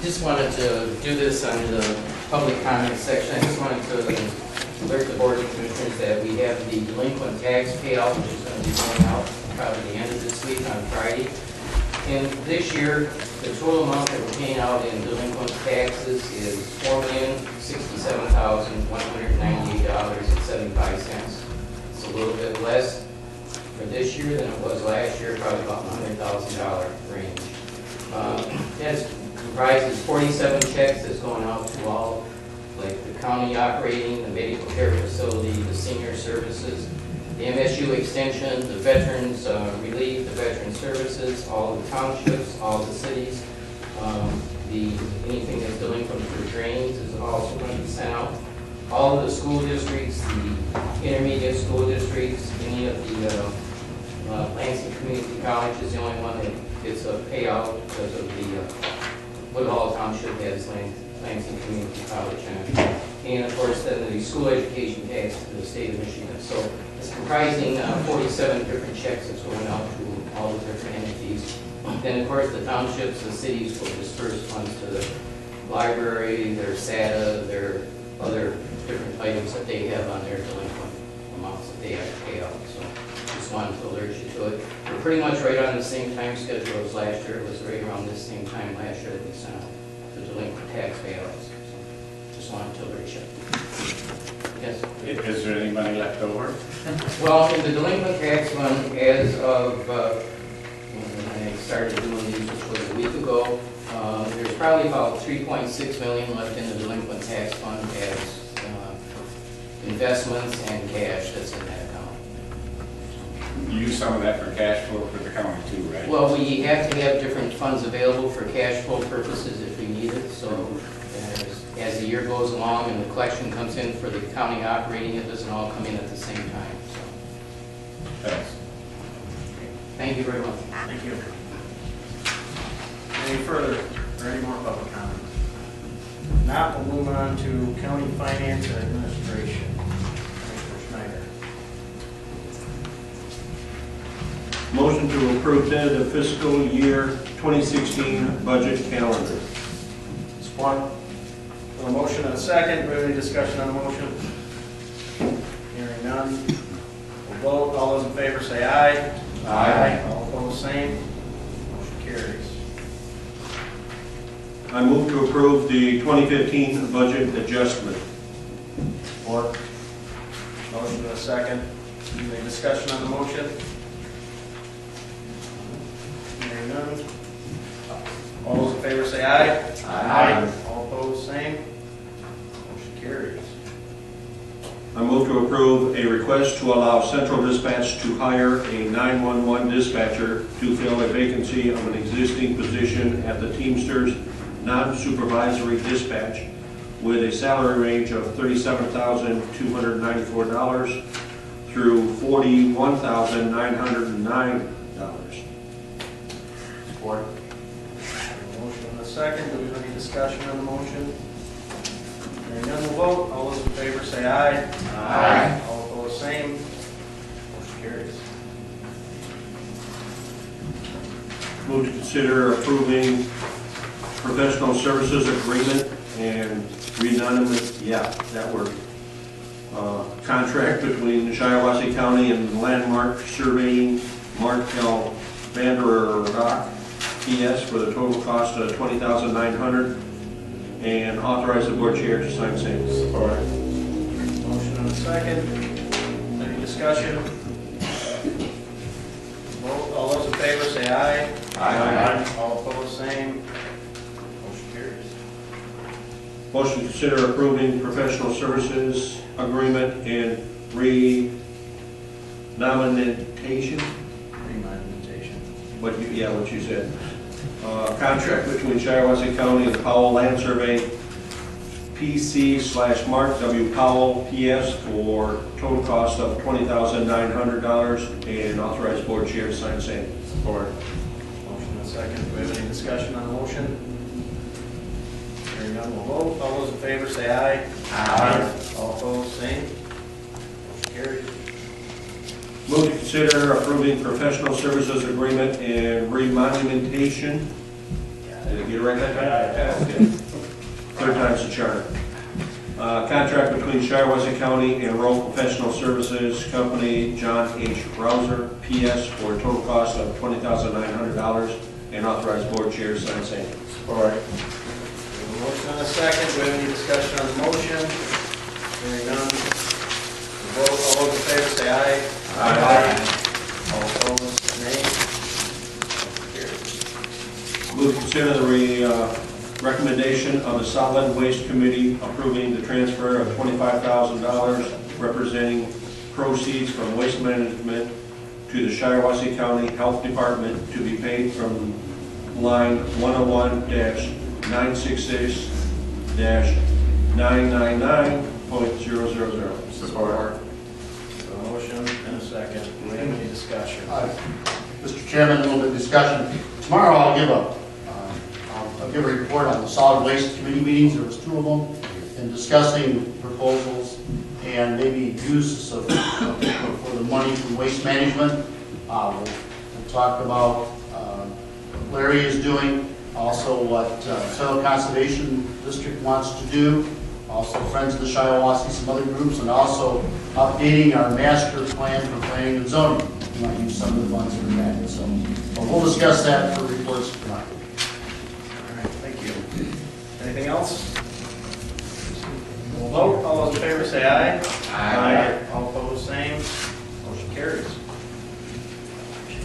Just wanted to do this on the public comment section. I just wanted to alert the Board of Commissioners that we have the delinquent tax payout, which is going to be going out probably the end of this week on Friday. And this year, the total amount that we're paying out in delinquent taxes is $4,067,198.75. It's a little bit less for this year than it was last year, probably about $100,000 range. That comprises 47 checks that's going out to all, like the county operating, the medical care facility, the senior services, the MSU extension, the veterans relief, the veteran services, all of the townships, all of the cities. Anything that's delinquent for drains is also going to be sent out. All of the school districts, the intermediate school districts, any of the Lansing Community College is the only one that gets a payout because of the Woodhall Township has Lansing Community College in it. And of course then the school education tax to the state of Michigan. So it's comprising 47 different checks that's going out to all the different entities. Then of course the townships, the cities will disperse funds to the library, their SATA, their other different items that they have on their delinquent amounts that they have to pay out. So just wanted to alert you to it. We're pretty much right on the same time schedule as last year. It was right around this same time last year that we sent out the delinquent tax payouts. So just wanted to alert you. Yes? Is there any money left over? Well, in the delinquent tax fund, as of when I started doing these, which was a week ago, there's probably about $3.6 million left in the delinquent tax fund as investments and cash that's in that account. You use some of that for cash flow for the county too, right? Well, we have to have different funds available for cash flow purposes if we need it. So as the year goes along and the collection comes in for the county operating, it doesn't all come in at the same time. So. Thanks. Thank you very much. Thank you. Any further or any more public comments? Not, we'll move on to county finance and administration. Commissioner Schneider. Motion to approve tentative fiscal year 2016 budget calendar. Support. A motion and a second. Do we have any discussion on the motion? Hearing none. We'll vote. All those in favor say aye. Aye. All opposed, same. Motion carries. I move to approve the 2015 budget adjustment. Support. Motion and a second. Any discussion on the motion? Hearing none. All those in favor say aye. Aye. All opposed, same. Motion carries. I move to approve a request to allow Central Dispatch to hire a 911 dispatcher to fill a vacancy of an existing position at the Teamsters non-supervisory dispatch with a salary range of $37,294 through $41,909. Support. Motion and a second. Do we have any discussion on the motion? Hearing none, we'll vote. All those in favor say aye. Aye. All opposed, same. Motion carries. Move to consider approving professional services agreement and contract between Shiawassee County and Landmark Surveying, Mark L. Vanderrock, PS, for the total cost of $20,900, and authorize the board chair to sign same. Support. Motion and a second. Any discussion? Vote. All those in favor say aye. Aye. All opposed, same. Motion carries. Motion to consider approving professional services agreement and renomination. Remonumentation. What you said. Contract between Shiawassee County and Powell Land Survey, PC/Mark W. Powell, PS, for total cost of $20,900, and authorize board chair to sign same. Support. Motion and a second. Do we have any discussion on the motion? Hearing none, we'll vote. All those in favor say aye. Aye. All opposed, same. Motion carries. Move to consider approving professional services agreement and remonumentation. Yeah. Did I get it right that time? Third time's the charm. Contract between Shiawassee County and Rural Professional Services Company, John H. Rouser, PS, for a total cost of $20,900, and authorize board chair to sign same. Support. Motion and a second. Do we have any discussion on the motion? Hearing none. Vote. All those in favor say aye. All opposed, nay. Carried. Move to consider the recommendation of the Solid Waste Committee approving the transfer of $25,000 representing proceeds from waste management to the Shiawassee County Health Department to be paid from line 101-966-999.000. Support. A motion and a second. Do we have any discussion? Mr. Chairman, a little bit of discussion. Tomorrow I'll give a report on the solid waste committee meetings. There was 2 of them, and discussing proposals and maybe uses of for the money from waste management. We'll talk about what Larry is doing, also what Soil Conservation District wants to do, also Friends of the Shiawassee, some other groups, and also updating our master plan for planning and zoning. We might use some of the funds for that. So, but we'll discuss that for reports tonight. All right, thank you. Anything else? We'll vote. All those in favor say aye. Aye. All opposed, same. Motion carries.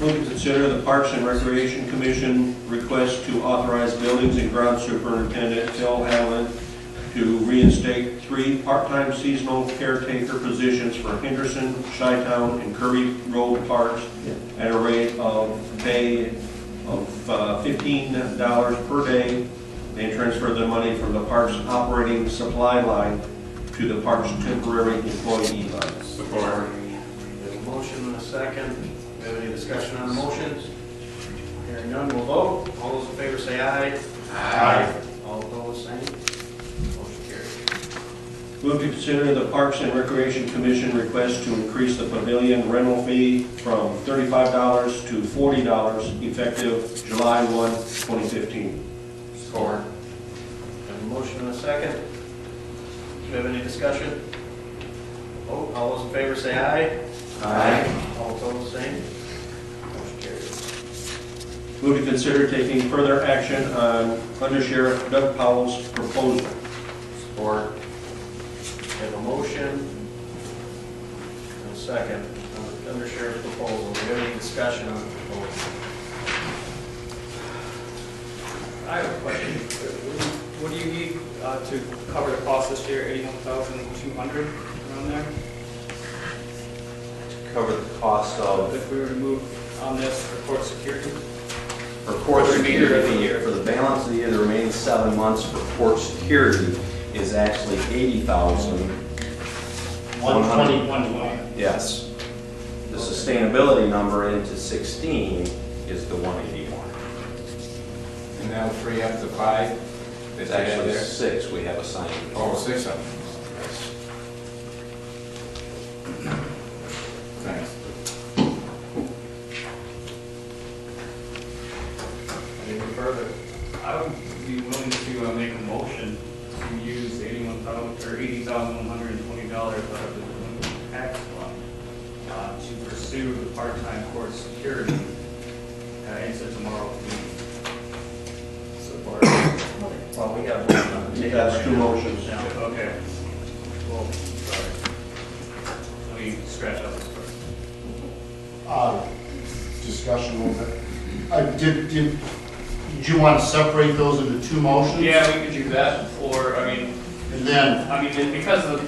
Move to consider the Parks and Recreation Commission request to authorize Buildings and Grounds Superintendent Phil Allen to reinstate 3 part-time seasonal caretaker positions for Henderson, Chi-Town, and Curry Road parks at a rate of pay of $15 per day, and transfer the money from the parks operating supply line to the parks temporary employee line. Support. We have a motion and a second. Do we have any discussion on the motion? Hearing none, we'll vote. All those in favor say aye. Aye. All opposed, same. Motion carries. Move to consider the Parks and Recreation Commission request to increase the pavilion rental fee from $35 to $40 effective July 1, 2015. Support. We have a motion and a second. Do we have any discussion? Vote. All those in favor say aye. Aye. All opposed, same. Motion carries. Move to consider taking further action on Under Sheriff Doug Powell's proposal. Support. We have a motion and a second on the Under Sheriff's proposal. Do we have any discussion on the proposal? I have a question. What do you need to cover the cost this year? 81,200 around there? Cover the cost of, If we were to move on this for court security? for court For the remainder of the security, year. for the balance of the year, the remaining 7 months for court security is actually 80,000. 120. Yes. The sustainability number into 16 is the 181. And that'll free up the 5 It's that you have actually there? 6 we have assigned. Oh, 6 of them. Thanks. Anything further? I would be willing to make a motion to use $80,120 out of the delinquent tax fund to pursue the part-time court security into tomorrow's meeting. Support. Well, we got a motion on the table. That's 2 motions. Yeah. Okay. Well, sorry. Let me scratch out this first. Discussion a little bit. Did you want to separate those into 2 motions? Yeah, we could do that, or, And then, because the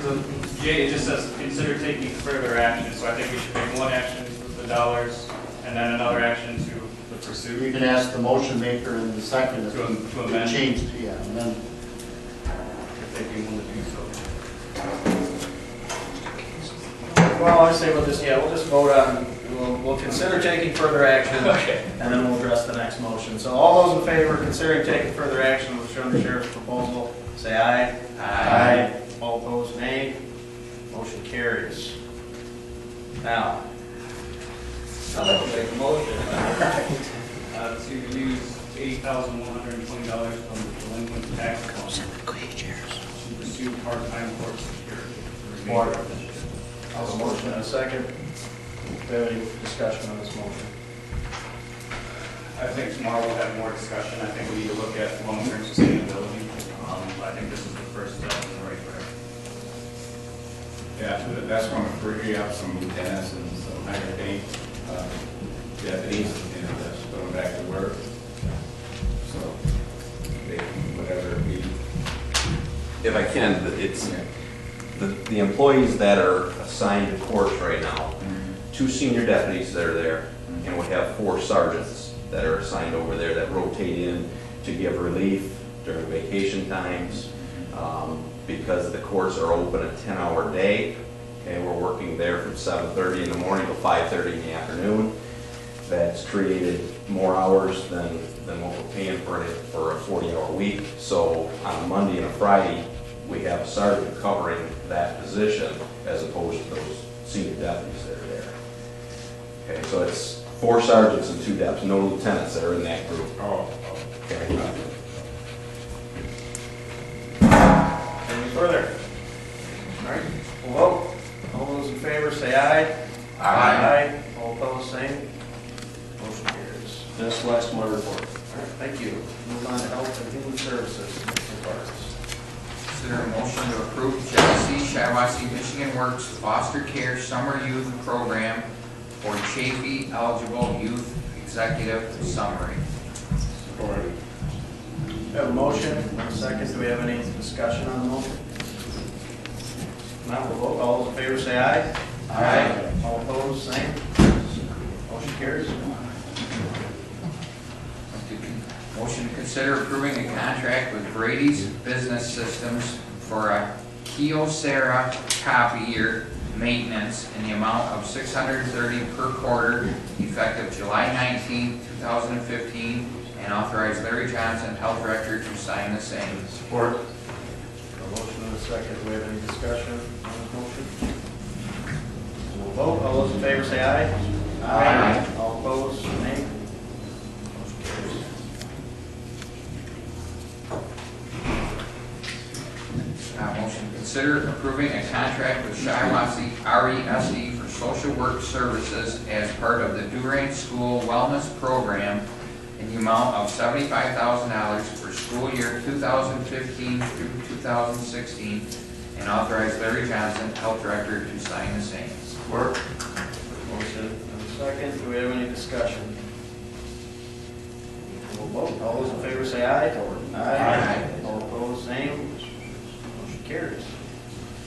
J, it just says, consider taking further action, so I think we should take one action with the dollars, and then another action to the you pursuit. can ask the motion maker and the second if To you amend. changed, yeah, and then If they do want to do so. Well, I say we'll just vote on, we'll consider taking further action. Okay. And then we'll address the next motion. So all those in favor of considering taking further action with the Under Sheriff's proposal, say aye. Aye. All opposed, nay. Motion carries. Now, I'd like to make a motion to use $80,120 from the delinquent tax fund to pursue part-time court security. for the remainder of this year. I'll have a motion and a second. Do we have any discussion on this motion? I think tomorrow we'll have more discussion. I think we need to look at long-term sustainability. I think this is the first step in the right direction. Yeah, that's going to free up some lieutenants and some higher paid deputies, that's going back to work. So, they, whatever it be. If I can, it's, the employees that are assigned to courts right now, 2 senior deputies that are there, and we have 4 sergeants that are assigned over there that rotate in to give relief during vacation times. Because the courts are open a 10-hour day, and we're working there from 7:30 in the morning to 5:30 in the afternoon. That's created more hours than what we're paying for a 40-hour week. So on a Monday and a Friday, we have a sergeant covering that position as opposed to those senior deputies that are there. Okay, so it's 4 sergeants and 2 deputies, no lieutenants that are in that group. Oh, Okay. Any further? All right, we'll vote. All those in favor say aye. Aye. All opposed, same. Motion carries. That's the last of my report. All right, thank you. Move on to Health and Human Services. Mr. Barnes. Consider a motion to approve Shiawassee, Michigan Works Foster Care Summer Youth Program for Chafee eligible youth executive summary. support. We have a motion and a second. Do we have any discussion on the motion? Now we'll vote. All those in favor say aye. Aye. All opposed, same. Motion carries. Motion to consider approving a contract with Brady's Business Systems for a Kyocera copier maintenance in the amount of $630 per quarter, effective July 19, 2015, and authorize Larry Johnson, Health Director, to sign the same. Support. A motion and a second. Do we have any discussion on this motion? We'll vote. All those in favor say aye. Aye. All opposed, nay. Motion carries. Motion to consider approving a contract with Shiawassee RESD for social work services as part of the Durant School Wellness Program in the amount of $75,000 for school year 2015 through 2016, and authorize Larry Johnson, Health Director, to sign the same. Support. Motion and a second. Do we have any discussion? We'll vote. All those in favor say aye. Aye. All opposed, same. Motion carries.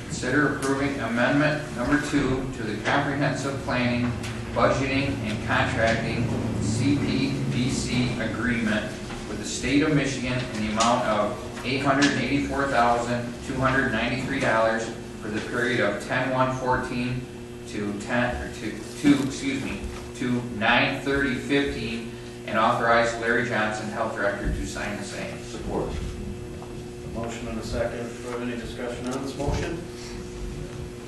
Consider approving amendment number 2 to the Comprehensive Planning, Budgeting, and Contracting CPBC agreement with the state of Michigan in the amount of $884,293 for the period of 10/1/14 to 9/30/15, and authorize Larry Johnson, Health Director, to sign the same. Support. A motion and a second. Do we have any discussion on this motion?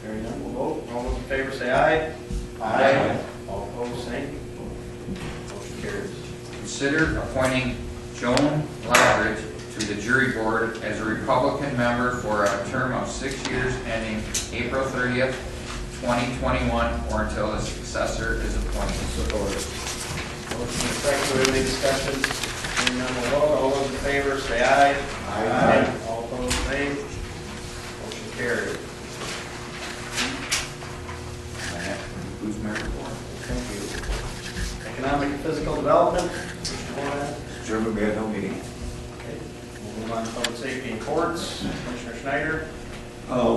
Hearing none, we'll vote. All those in favor say aye. Aye. All opposed, same. Motion carries. Consider appointing Joan Ladridge to the jury board as a Republican member for a term of 6 years ending April 30th, 2021, or until a successor is appointed. Support. Motion and a second. Do we have any discussion? Hearing none, we'll vote. All those in favor say aye. Aye. All opposed, same. Motion carries. That concludes my report. Thank you. Economic and physical development. Mr. Moran. Chairman, we had no meeting. Okay. We'll move on to public safety and courts. Commissioner Schneider.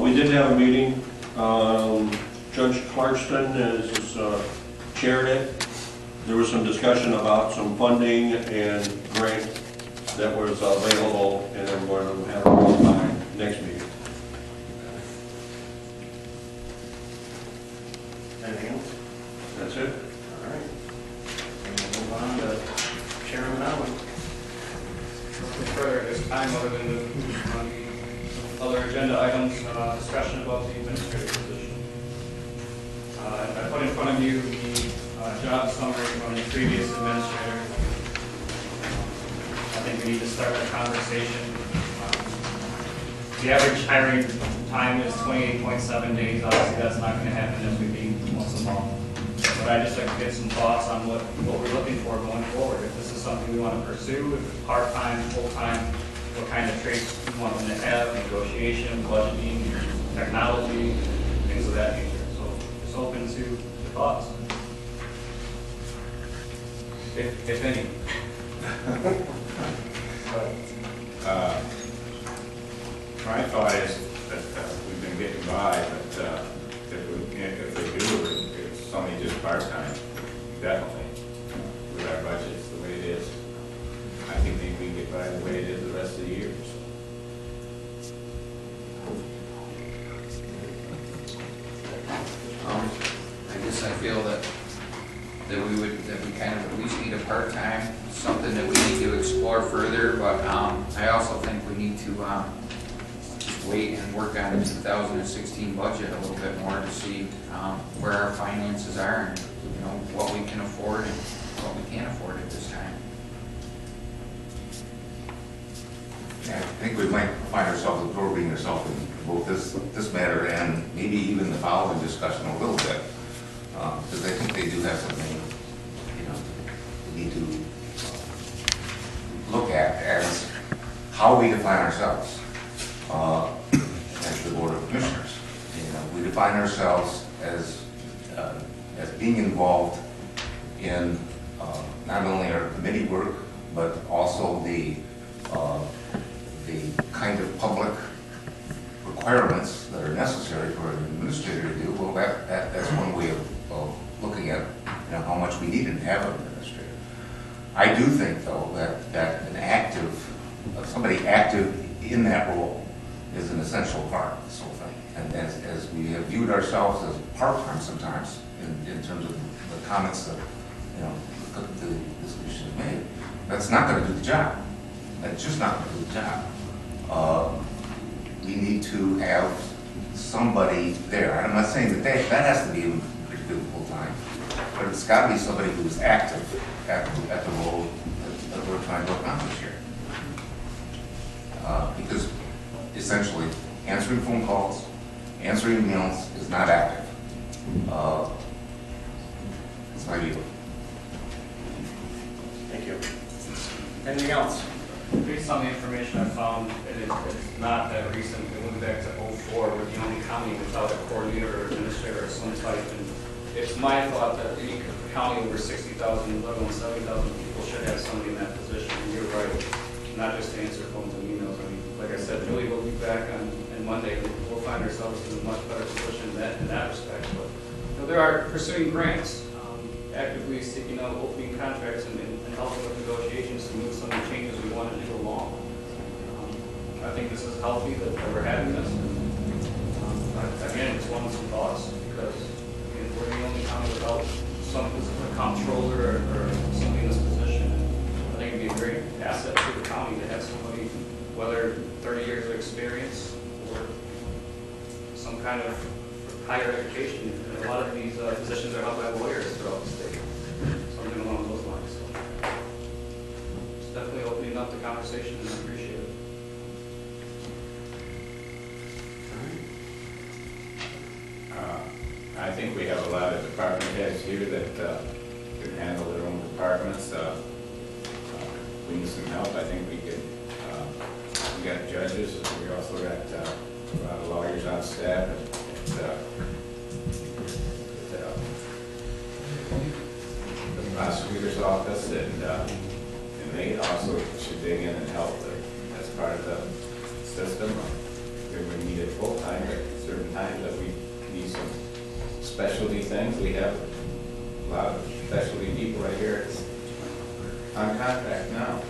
We did have a meeting. Judge Clarkston is chaired it. There was some discussion about some funding and grant that was available, and then we're going to have it by next meeting. Anything else? That's it. All right. And we'll move on to Chairman Allen. Nothing further at this time, other than the other agenda items, discussion about the administrative position. I put in front of you the job summary from the previous administrator. think we need to start that conversation. The average hiring time is 28.7 days. Obviously, that's not going to happen as we meet once a month. But I just like to get some thoughts on what we're looking for going forward. If this is something we want to pursue, if it's part-time, full-time, what kind of traits we want them to have, negotiation, budgeting, technology, things of that nature. So just open to the thoughts. If any. My thought is that we've been getting by, but if they do, it's something just part-time, definitely. With our budgets the way it is, I think we can get by the way it is the rest of the year. I guess I feel that we kind of at least need a part-time, something that we need to explore further, but I also think we need to just wait and work on the 2016 budget a little bit more to see where our finances are and, you know, what we can afford and what we can't afford at this time. Yeah, I think we might find ourselves absorbing ourselves in both this matter and maybe even the following discussion a little bit. Because I think they do have something, you know, we need to look at as how we define ourselves as the Board of Commissioners. You know, we define ourselves as being involved in not only our committee work, but also the kind of public requirements that are necessary for an administrator to do. Well, that's one way of looking at, you know, how much we need to have an administrator. I do think, though, that an active, somebody active in that role is an essential part of this whole thing. And as we have viewed ourselves as part-time sometimes, in terms of the comments that, you know, this commission has made, that's not going to do the job. That's just not going to do the job. We need to have somebody there. I'm not saying that has to be pretty good full-time, but it's got to be somebody who's active at the role that we're trying to accomplish here. Because essentially, answering phone calls, answering emails is not active. That's my view. Thank you. Anything else? Based on the information I found, it's not that recent. It went back to 2004. We're the only county without a coordinator or administrator of some type. And it's my thought that any county over 60,000, let alone 70,000 people should have somebody in that position. And you're right, not just to answer phones and emails. I mean, like I said, Julie will be back on Monday. We'll find ourselves in a much better position in that respect. But you know, there are pursuing grants, actively seeking out opening contracts and helping with negotiations to move some of the changes we want to do along. I think this is healthy that we're having this. Again, just wanted some thoughts because again, we're the only county without a comptroller or somebody in this position. I think it'd be a great asset to the county to have somebody, whether 30 years of experience or some kind of higher education. And a lot of these positions are held by lawyers throughout the state. Something along those lines. So it's definitely opening up the conversation, and I appreciate it. I think we have a lot of department heads here that can handle their own departments. We need some help. I think we could. We got judges. We also got a lot of lawyers on staff. The prosecutor's office, and they also should dig in and help as part of the system. We need it full time, but at certain times that we need some specialty things. We have a lot of specialty people right here on contract now.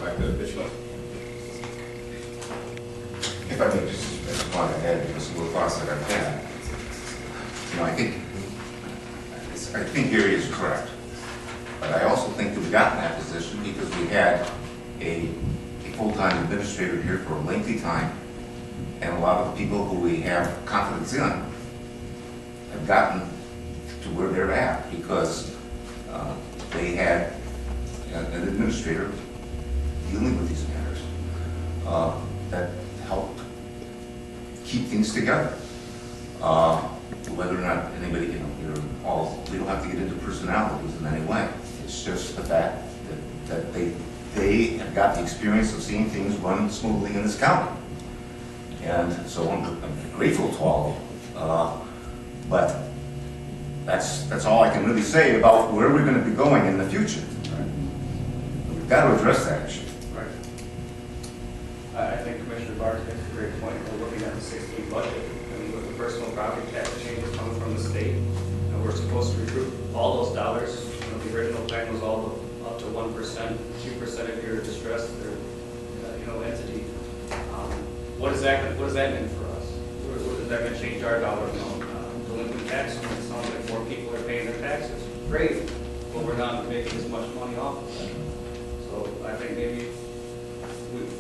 Like the bishop. If I may just want to add just a little thoughts that I've had. You know, I think Gary is correct, but I also think that we got in that position because we had a full-time administrator here for a lengthy time, and a lot of the people who we have confidence in have gotten to where they're at because they had an administrator that help keep things together. Whether or not anybody, you know, we don't have to get into personalities in any way. It's just the fact that they have got the experience of seeing things run smoothly in this county. And so I'm grateful to all of them. But that's all I can really say about where we're going to be going in the future. We've got to address that issue. Right. I think Commissioner Barnes makes a great point. We're looking at the 16 budget. I mean, with the personal property tax changes coming from the state, and we're supposed to recoup all those dollars. You know, the original plan was all up to 1%, 2% if you're distressed or entity. What does that mean for us? What is that going to change our dollar amount? Delinquent tax, it sounds like more people are paying their taxes. Great, but we're not making as much money off of that. So I think maybe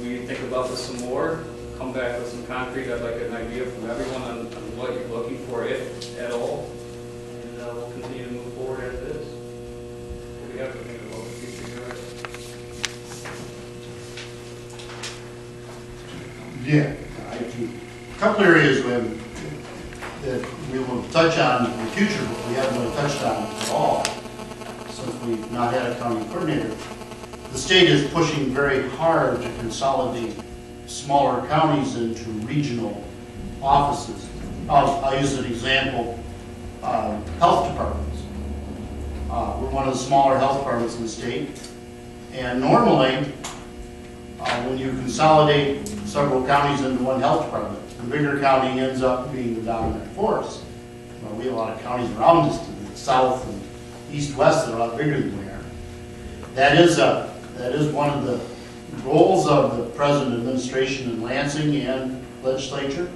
we think about this some more, come back with some concrete, I'd like an idea from everyone on what you're looking for, if at all, and we'll continue to move forward as it is. We have to think about the future direction. Yeah, I do. A couple areas that we will touch on in the future, but we haven't really touched on at all since we've not had a county coordinator. The state is pushing very hard to consolidate smaller counties into regional offices. I'll use an example, health departments. We're one of the smaller health departments in the state, and normally when you consolidate several counties into one health department, the bigger county ends up being the dominant force. We have a lot of counties around us to the south and east-west that are a lot bigger than we are. That is one of the goals of the present administration in Lansing and legislature.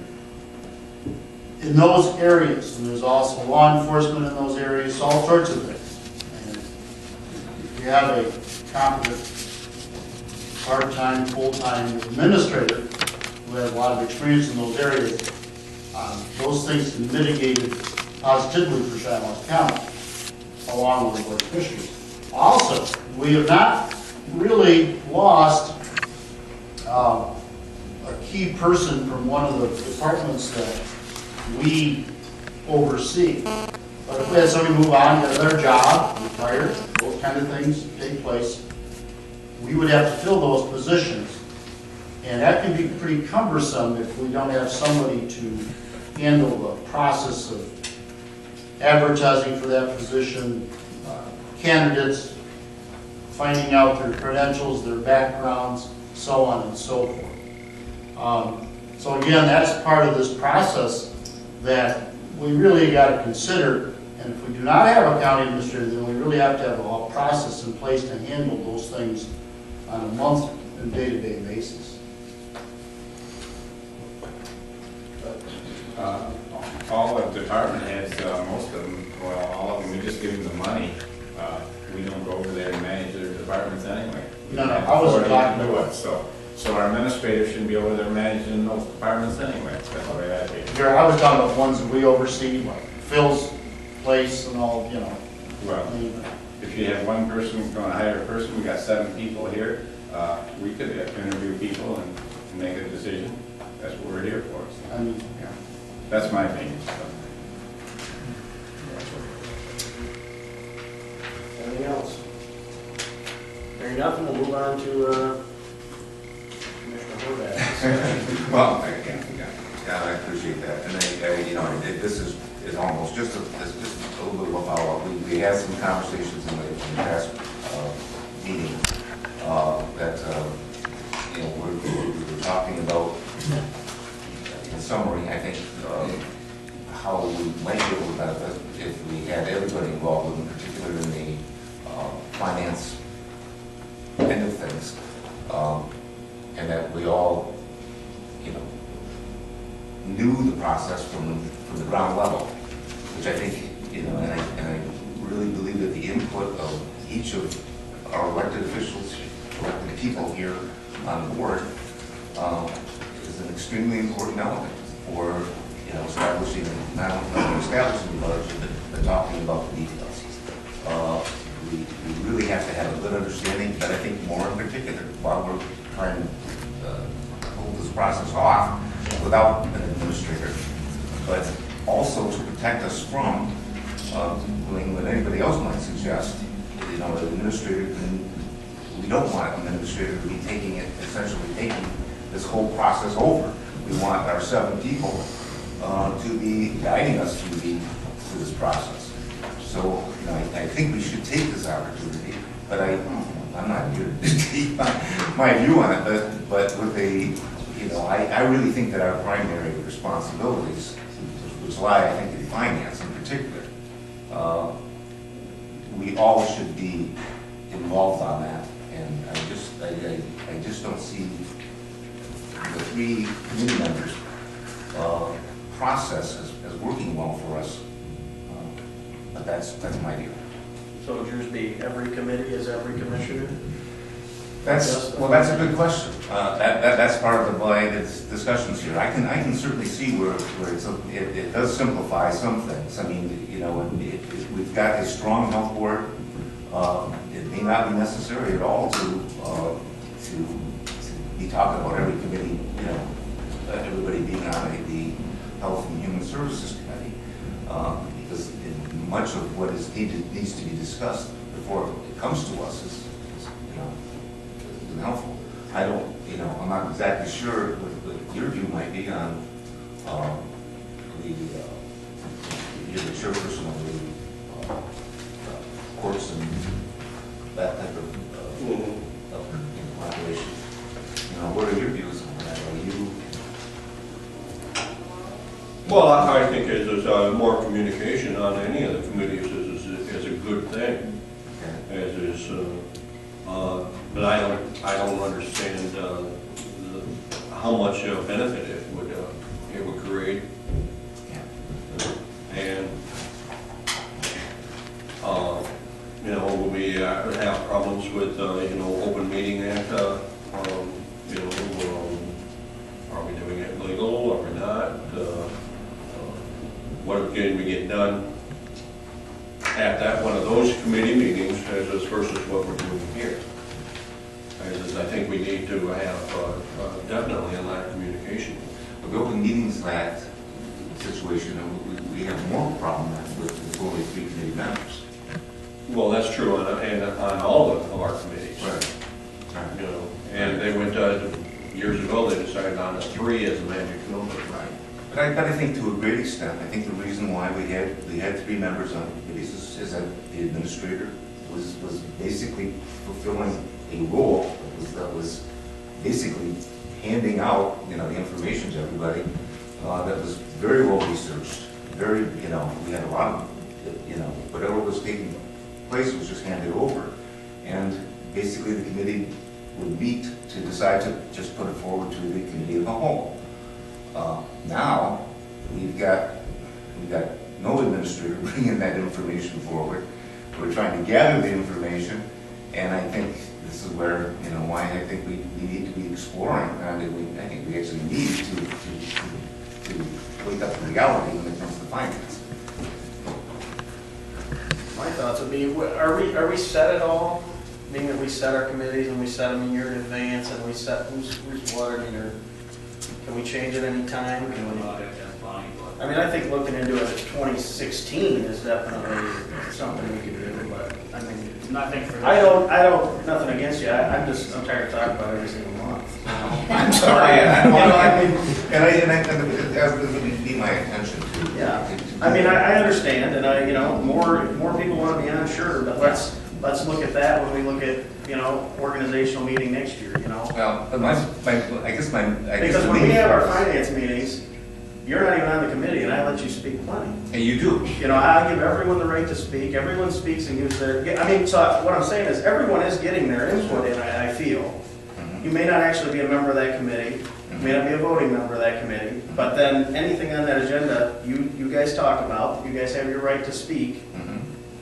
In those areas, and there's also law enforcement in those areas, all sorts of things. And if you have a competent part-time, full-time administrator who has a lot of experience in those areas, those things can be mitigated positively for Shiawassee County, along with the Board of Commissioners. Also, we have not really lost a key person from one of the departments that we oversee. But if we had somebody move on to their job, retire, those kind of things take place, we would have to fill those positions. And that can be pretty cumbersome if we don't have somebody to handle the process of advertising for that position, candidates, finding out their credentials, their backgrounds, so on and so forth. So again, that's part of this process that we really got to consider. And if we do not have a county administrator, then we really have to have a process in place to handle those things on a month and day-to-day basis. All the department heads, most of them, well, all of them, we just give them the money. We don't go over there and manage their departments anyway. No, I wasn't talking about it. So our administrator shouldn't be over there managing those departments anyway. That's the way I think. I was talking about ones that we oversee, like Phil's place and all, Well, if you have one person, going to hire a person, we got 7 people here, we could interview people and make a decision. That's what we're here for. So. I mean, That's my opinion. Anything else? Hearing nothing, we'll move on to Commissioner Horvath. Well, I appreciate that, and this is almost just a little bit of a follow-up. We had some conversations in the past meeting that we were talking about. In summary, I think how we might be able to benefit if we had everybody involved, in particular in the finance end of things, and that we all, knew the process from the ground level, which I think, and I really believe that the input of each of our elected officials, elected people here on the board, is an extremely important element for establishing, not only establishing the budget, but talking about the details. We really have to have a good understanding, but I think more in particular, while we're trying to this process off without an administrator, but also to protect us from doing what anybody else might suggest. You know, an administrator we don't want an administrator to be essentially taking this whole process over. We want our 7 people to be guiding us through this process. So, you know, I think we should take this opportunity, but I'm not here to dictate my view on it, but with you know, I really think that our primary responsibilities, which lie, I think, in finance in particular, we all should be involved on that. And I just don't see the 3 committee members process as working well for us. But that's my view. So would yours be every committee as every commissioner? That's a good question. That's part of the discussions here. I can certainly see where it does simplify some things. I mean, you know, we've got a strong health board. It may not be necessary at all to be talking about every committee, you know, everybody being on the Health and Human Services Committee, because much of what is needs to be discussed before it comes to us is you know, is helpful. I don't, you know, I'm not exactly sure what your view might be on you're the chairperson of the courts and that type of population. You know, what are your views on that? Are you? Well, I think there's more communication on any of the committees is a good thing. Okay. As is, but I don't understand how much benefit it would create. Yeah. And you know, will we have problems with you know, open meeting act? You know, are we doing it legal? Are we not? What can we get done at that one of those committee meetings versus what we're doing here? As I think we need to have definitely a lot of communication. The Open Meetings Act situation, we have more problem with only 3 committee members. Well, that's true on all of our committees. Right. You know, and they went years ago. They decided on 3 as a magic number. Right. But I think to a great extent, I think the reason why we had 3 members on committees is that the administrator was basically fulfilling a role that was basically handing out, you know, the information to everybody that was very well researched. Very, you know, we had a lot of, you know, whatever was taking place was just handed over, and basically the committee would meet to decide to just put it forward to the committee of the whole. Now we've got no administrator bringing that information forward. We're trying to gather the information, and I think this is where, you know, why I think we need to be exploring, and I think we actually need to wake up to reality when it comes to finance. My thoughts would be, are we set at all? Meaning that we set our committees and we set them a year in advance and we set who's what, I mean, or can we change at any time? I mean, I think looking into it at 2016 is definitely something we could do, but I mean, Nothing for. I don't, nothing against you. I'm tired of talking about it every single month. I'm sorry, and that would be my intention to. Yeah, I mean, I understand, and you know, more people want to be on, sure, but let's look at that when we look at, you know, organizational meeting next year, you know? Well, but Because when we have our finance meetings, you're not even on the committee, and I let you speak plenty. And you do. You know, I give everyone the right to speak, everyone speaks and gives their, I mean, so what I'm saying is, everyone is getting their input in, I feel. You may not actually be a member of that committee, you may not be a voting member of that committee, but then anything on that agenda, you guys talk about, you guys have your right to speak,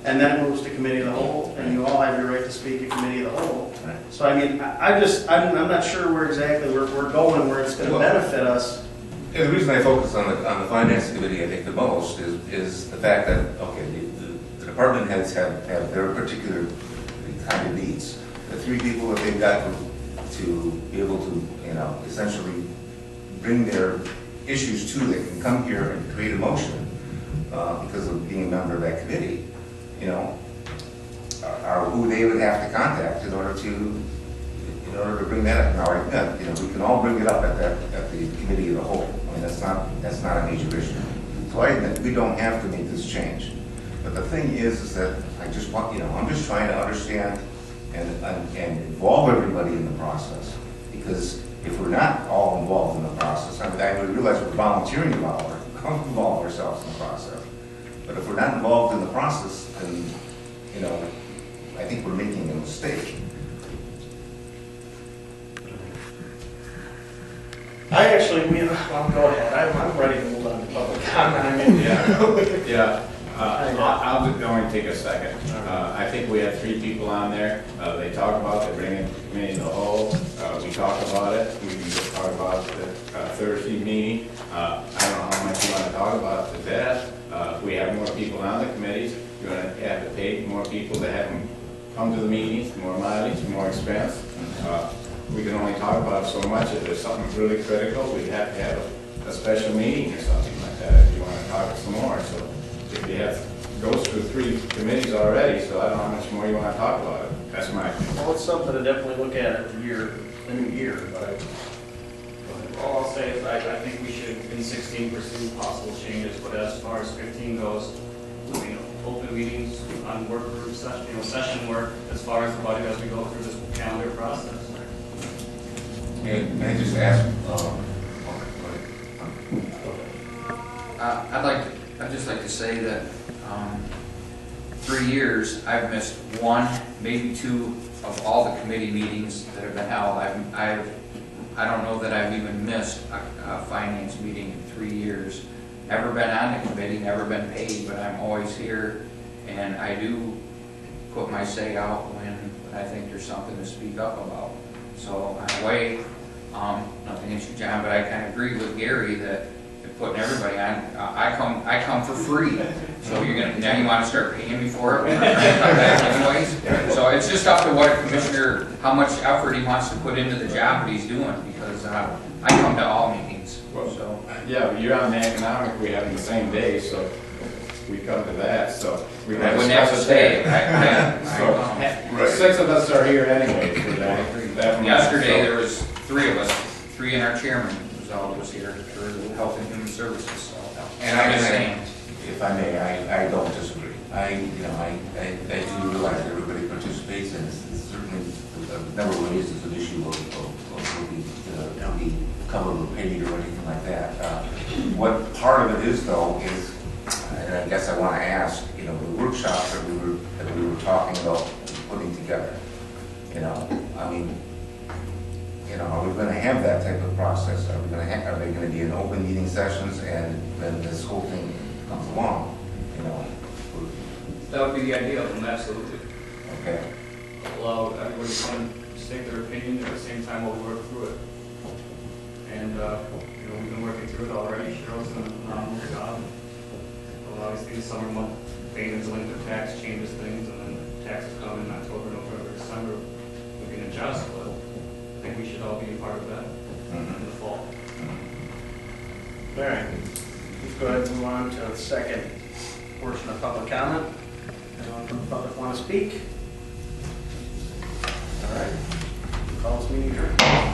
and then it moves to committee of the whole, and you all have your right to speak at committee of the whole. Right. So I mean, I'm not sure where exactly we're going, where it's gonna benefit us. Yeah, the reason I focus on the finance committee, I think, the most is the fact that, okay, the department heads have their particular kind of needs. The 3 people that they've got to be able to, you know, essentially bring their issues to, they can come here and create a motion because of being a member of that committee, you know, are who they would have to contact in order to bring that up. Now, again, you know, we can all bring it up at the committee of the whole. I mean, that's not a major issue. So I admit, we don't have to make this change. But the thing is that I just want, you know, I'm just trying to understand and involve everybody in the process. Because if we're not all involved in the process, I mean, I realize we're volunteering to involve ourselves in the process. But if we're not involved in the process, then, you know, I think we're making a mistake. Well, go ahead. I'm ready to move on to public comment. I mean, Yeah. I'll only take a second. I think we have 3 people on there. They talk about, they bring in committee in the whole. We talk about it. We can just talk about the Thursday meeting. I don't know how much you want to talk about the death. If we have more people on the committees, you're going to have to pay more people to have them come to the meetings, more mileage, more expense. We can only talk about it so much. If there's something really critical, we have to have a special meeting or something like that if you want to talk some more. So if you have, goes through 3 committees already, so I don't know how much more you want to talk about it. That's my opinion. well, it's something to definitely look at every year, the new year, but All I'll say is I think we should, in 16, pursue possible changes, but as far as 15 goes, you know, open meetings on work group session, you know, session work as far as the budget as we go through this calendar process. May I just ask, I'd just like to say that 3 years, I've missed 1, maybe 2 of all the committee meetings that have been held. I don't know that I've even missed a finance meeting in 3 years. Never been on the committee, never been paid, but I'm always here, and I do put my say out when I think there's something to speak up about. So in a way, nothing against you, John, but I kind of agree with Gary that putting everybody on, I come for free. So now you want to start paying me for it when I come back anyways? So it's just up to what a commissioner, how much effort he wants to put into the job that he's doing, because I come to all meetings, so. Yeah, but you're on the economic, we have them the same day, so we come to that, so. We I wouldn't have to stay. So, 6 of us are here anyway for that. Yesterday, there was 3 of us, 3 and our chairman was all that was here for the Health and Human Services, so. and I'm just saying. if I may, I don't disagree. I do realize that everybody participates, and it's certainly never raised as an issue of be covered or paid or anything like that. What part of it is, though, is, and I guess I want to ask, you know, the workshop that we were talking about putting together. You know, I mean, you know, are we going to have that type of process? Are they going to be in open meeting sessions, and then this whole thing comes along? You know, That would be the idea of them, absolutely. okay. Allow everybody to come and state their opinion at the same time while we work through it. And, you know, we've been working through it already. Cheryl's done a phenomenal job. Well, obviously, the summer month, paying and delinquent tax changes things, and then taxes come in October, November, December, we can adjust, but I think we should all be a part of that in the fall. all right. Let's go ahead and move on to the second portion of public comment. Anyone from the public want to speak? All right. Call this meeting adjourned.